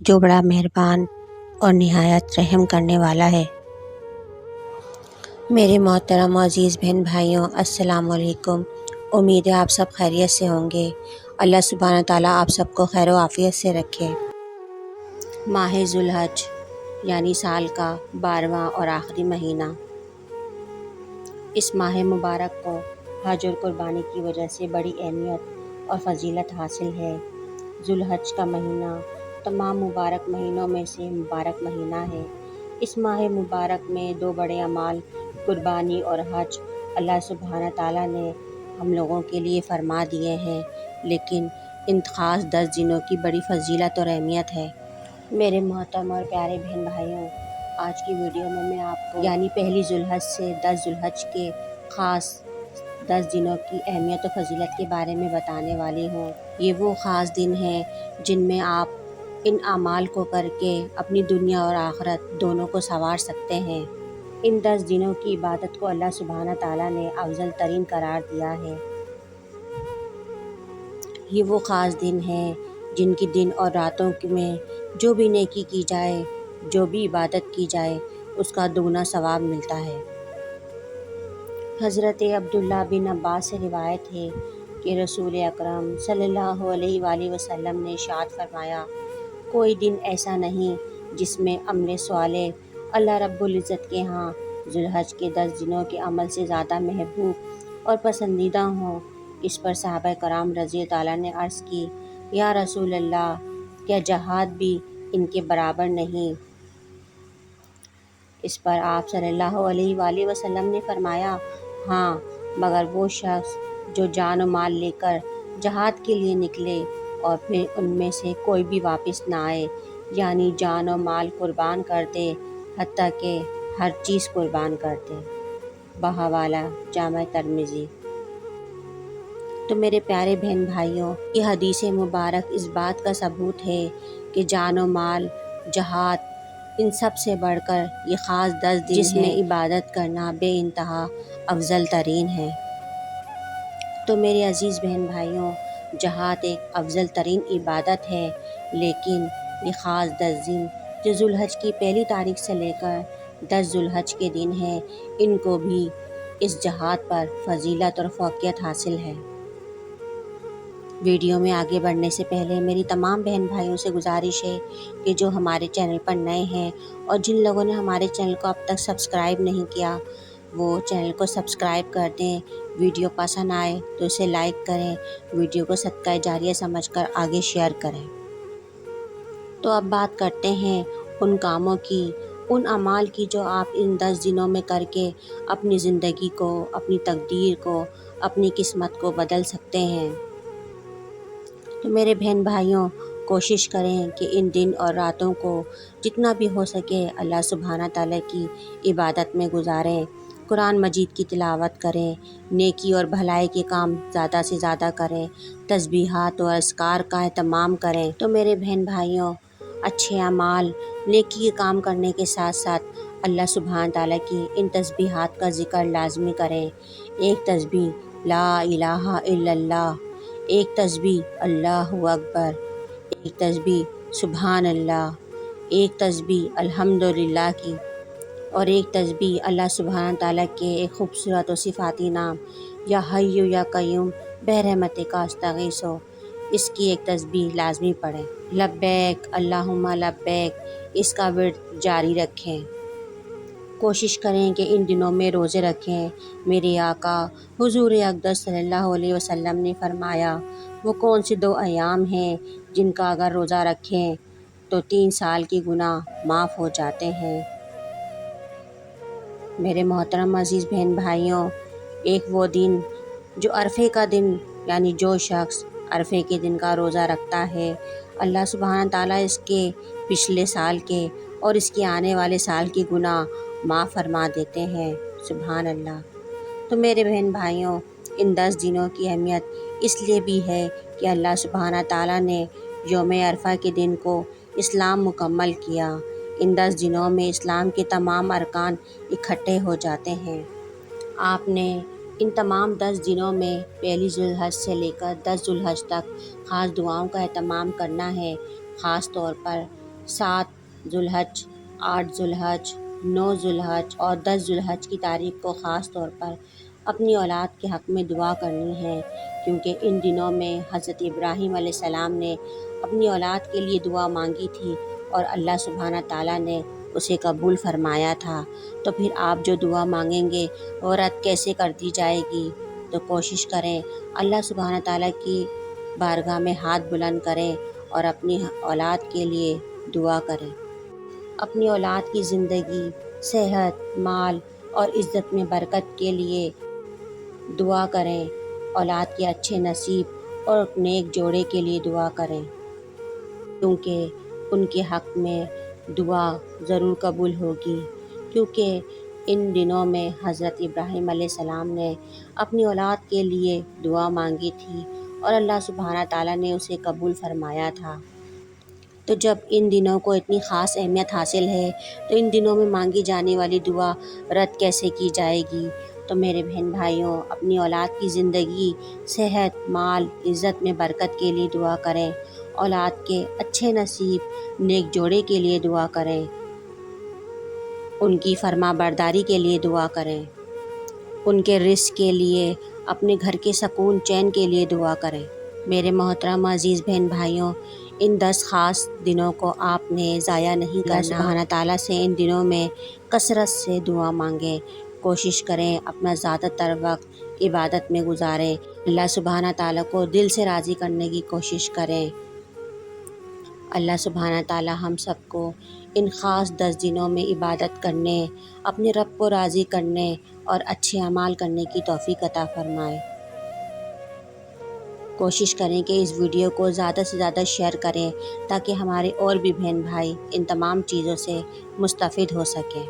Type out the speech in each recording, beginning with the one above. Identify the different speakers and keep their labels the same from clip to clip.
Speaker 1: جو بڑا مہربان اور نہایت رحم کرنے والا ہے۔ میرے محترم و عزیز بہن بھائیوں، السلام علیکم۔ امید ہے آپ سب خیریت سے ہوں گے۔ اللہ سبحانہ تعالیٰ آپ سب کو خیر و عافیت سے رکھے۔ ماہ ذو الحج یعنی سال کا 12واں اور آخری مہینہ، اس ماہ مبارک کو حج اور قربانی کی وجہ سے بڑی اہمیت اور فضیلت حاصل ہے۔ ذو الحج کا مہینہ تمام مبارک مہینوں میں سے مبارک مہینہ ہے۔ اس ماہ مبارک میں دو بڑے اعمال قربانی اور حج اللہ سبحانہ تعالیٰ نے ہم لوگوں کے لیے فرما دیے ہیں، لیکن ان خاص 10 دنوں کی بڑی فضیلت اور اہمیت ہے۔ میرے محترم اور پیارے بہن بھائیوں، آج کی ویڈیو میں میں آپ کو یعنی پہلی ذو الحج سے 10 ذو الحج کے خاص 10 دنوں کی اہمیت و فضیلت کے بارے میں بتانے والی ہوں۔ یہ وہ خاص دن ہیں جن میں آپ ان اعمال کو کر کے اپنی دنیا اور آخرت دونوں کو سنوار سکتے ہیں۔ ان 10 دنوں کی عبادت کو اللہ سبحانہ تعالیٰ نے افضل ترین قرار دیا ہے۔ یہ وہ خاص دن ہیں جن کی دن اور راتوں میں جو بھی نیکی کی جائے، جو بھی عبادت کی جائے، اس کا دگنا ثواب ملتا ہے۔ حضرت عبداللہ بن عباس سے روایت ہے کہ رسول اکرم صلی اللہ علیہ وآلہ وسلم نے ارشاد فرمایا، کوئی دن ایسا نہیں جس میں عمل صالح اللہ رب العزت کے ہاں ذو الحج کے 10 دنوں کے عمل سے زیادہ محبوب اور پسندیدہ ہوں۔ اس پر صحابہ کرام رضی اللہ عنہ نے عرض کی، یا رسول اللہ، کیا جہاد بھی ان کے برابر نہیں؟ اس پر آپ صلی اللہ علیہ وآلہ وسلم نے فرمایا، ہاں، مگر وہ شخص جو جان و مال لے کر جہاد کے لیے نکلے اور پھر ان میں سے کوئی بھی واپس نہ آئے، یعنی جان و مال قربان کر دے، حتیٰ کہ ہر چیز قربان کر دے۔ بحوالہ جامع ترمذی۔ تو میرے پیارے بہن بھائیوں، یہ حدیث مبارک اس بات کا ثبوت ہے کہ جان و مال، جہاد، ان سب سے بڑھ کر یہ خاص 10 دن جس میں عبادت کرنا بے انتہا افضل ترین ہے۔ تو میرے عزیز بہن بھائیوں، جہاد ایک افضل ترین عبادت ہے، لیکن یہ خاص 10 دن جو ذو الحج کی پہلی تاریخ سے لے کر 10 ذو الحج کے دن ہیں، ان کو بھی اس جہاد پر فضیلت اور فوقیت حاصل ہے۔ ویڈیو میں آگے بڑھنے سے پہلے میری تمام بہن بھائیوں سے گزارش ہے کہ جو ہمارے چینل پر نئے ہیں اور جن لوگوں نے ہمارے چینل کو اب تک سبسکرائب نہیں کیا، وہ چینل کو سبسکرائب کر دیں۔ ویڈیو پسند آئے تو اسے لائک کریں، ویڈیو کو صدقہ جاریہ سمجھ کر آگے شیئر کریں۔ تو اب بات کرتے ہیں ان کاموں کی، ان اعمال کی جو آپ ان 10 دنوں میں کر کے اپنی زندگی کو، اپنی تقدیر کو، اپنی قسمت کو بدل سکتے ہیں۔ تو میرے بہن بھائیوں، کوشش کریں کہ ان دن اور راتوں کو جتنا بھی ہو سکے اللہ سبحانہ تعالیٰ کی عبادت میں گزاریں، قرآن مجید کی تلاوت کریں، نیکی اور بھلائی کے کام زیادہ سے زیادہ کریں، تسبیحات اور اذکار کا اہتمام کریں۔ تو میرے بہن بھائیوں، اچھے اعمال، نیکی کے کام کرنے کے ساتھ ساتھ اللہ سبحانہ تعالیٰ کی ان تسبیحات کا ذکر لازمی کریں۔ ایک تسبیح لا الہ الا اللہ، ایک تسبیح اللہ اکبر، ایک تسبیح سبحان اللہ، ایک تسبیح الحمدللہ کی، اور ایک تسبیح اللہ سبحانہ تعالیٰ کے ایک خوبصورت و صفاتی نام یا حی یا قیوم برحمتک استغیث، اس کی ایک تسبیح لازمی پڑھیں۔ لبیک اللہم لبیک، اس کا ورد جاری رکھیں۔ کوشش کریں کہ ان دنوں میں روزے رکھیں۔ میرے آقا حضور اقدس صلی اللہ علیہ وسلم نے فرمایا، وہ کون سے 2 ایام ہیں جن کا اگر روزہ رکھیں تو 3 سال کے گناہ معاف ہو جاتے ہیں۔ میرے محترم عزیز بہن بھائیوں، ایک وہ دن جو عرفے کا دن، یعنی جو شخص عرفے کے دن کا روزہ رکھتا ہے، اللہ سبحانہ تعالیٰ اس کے پچھلے سال کے اور اس کے آنے والے سال کے گناہ معاف فرما دیتے ہیں۔ سبحان اللہ۔ تو میرے بہن بھائیوں، ان 10 دنوں کی اہمیت اس لیے بھی ہے کہ اللہ سبحانہ تعالیٰ نے یوم عرفہ کے دن کو اسلام مکمل کیا۔ ان 10 دنوں میں اسلام کے تمام ارکان اکٹھے ہو جاتے ہیں۔ آپ نے ان تمام 10 دنوں میں پہلی ذوالحج سے لے کر 10 ذوالحج تک خاص دعاؤں کا اہتمام کرنا ہے۔ خاص طور پر 7 ذوالحج، 8 ذوالحج، 9 ذوالحج اور 10 ذوالحج کی تاریخ کو خاص طور پر اپنی اولاد کے حق میں دعا کرنی ہے، کیونکہ ان دنوں میں حضرت ابراہیم علیہ السلام نے اپنی اولاد کے لیے دعا مانگی تھی اور اللہ سبحانہ تعالیٰ نے اسے قبول فرمایا تھا۔ تو پھر آپ جو دعا مانگیں گے وہ رد کیسے کر دی جائے گی؟ تو کوشش کریں اللہ سبحانہ تعالیٰ کی بارگاہ میں ہاتھ بلند کریں اور اپنی اولاد کے لیے دعا کریں۔ اپنی اولاد کی زندگی، صحت، مال اور عزت میں برکت کے لیے دعا کریں۔ اولاد کے اچھے نصیب اور نیک جوڑے کے لیے دعا کریں، کیونکہ ان کے حق میں دعا ضرور قبول ہوگی، کیونکہ ان دنوں میں حضرت ابراہیم علیہ السلام نے اپنی اولاد کے لیے دعا مانگی تھی اور اللہ سبحانہ تعالیٰ نے اسے قبول فرمایا تھا۔ تو جب ان دنوں کو اتنی خاص اہمیت حاصل ہے تو ان دنوں میں مانگی جانے والی دعا رد کیسے کی جائے گی؟ تو میرے بہن بھائیوں، اپنی اولاد کی زندگی، صحت، مال، عزت میں برکت کے لیے دعا کریں، اولاد کے اچھے نصیب، نیک جوڑے کے لیے دعا کریں، ان کی فرما برداری کے لیے دعا کریں، ان کے رزق کے لیے، اپنے گھر کے سکون چین کے لیے دعا کریں۔ میرے محترم عزیز بہن بھائیوں، ان 10 خاص دنوں کو آپ نے ضائع نہیں کرنا۔ اللہ سبحانہ تعالیٰ سے ان دنوں میں کثرت سے دعا مانگیں، کوشش کریں اپنا زیادہ تر وقت عبادت میں گزاریں، اللہ سبحانہ تعالیٰ کو دل سے راضی کرنے کی کوشش کریں۔ اللہ سبحانہ تعالیٰ ہم سب کو ان خاص 10 دنوں میں عبادت کرنے، اپنے رب کو راضی کرنے اور اچھے اعمال کرنے کی توفیق عطا فرمائے۔ کوشش کریں کہ اس ویڈیو کو زیادہ سے زیادہ شیئر کریں تاکہ ہمارے اور بھی بہن بھائی ان تمام چیزوں سے مستفید ہو سکیں۔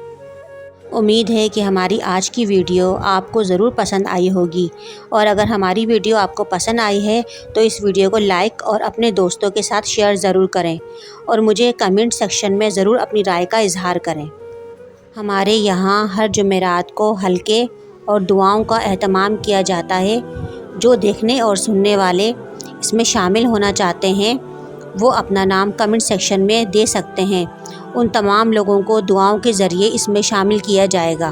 Speaker 1: امید ہے کہ ہماری آج کی ویڈیو آپ کو ضرور پسند آئی ہوگی، اور اگر ہماری ویڈیو آپ کو پسند آئی ہے تو اس ویڈیو کو لائک اور اپنے دوستوں کے ساتھ شیئر ضرور کریں، اور مجھے کمنٹ سیکشن میں ضرور اپنی رائے کا اظہار کریں۔ ہمارے یہاں ہر جمعرات کو حلقے اور دعاؤں کا اہتمام کیا جاتا ہے۔ جو دیکھنے اور سننے والے اس میں شامل ہونا چاہتے ہیں وہ اپنا نام کمنٹ سیکشن میں دے سکتے ہیں، ان تمام لوگوں کو دعاؤں کے ذریعے اس میں شامل کیا جائے گا۔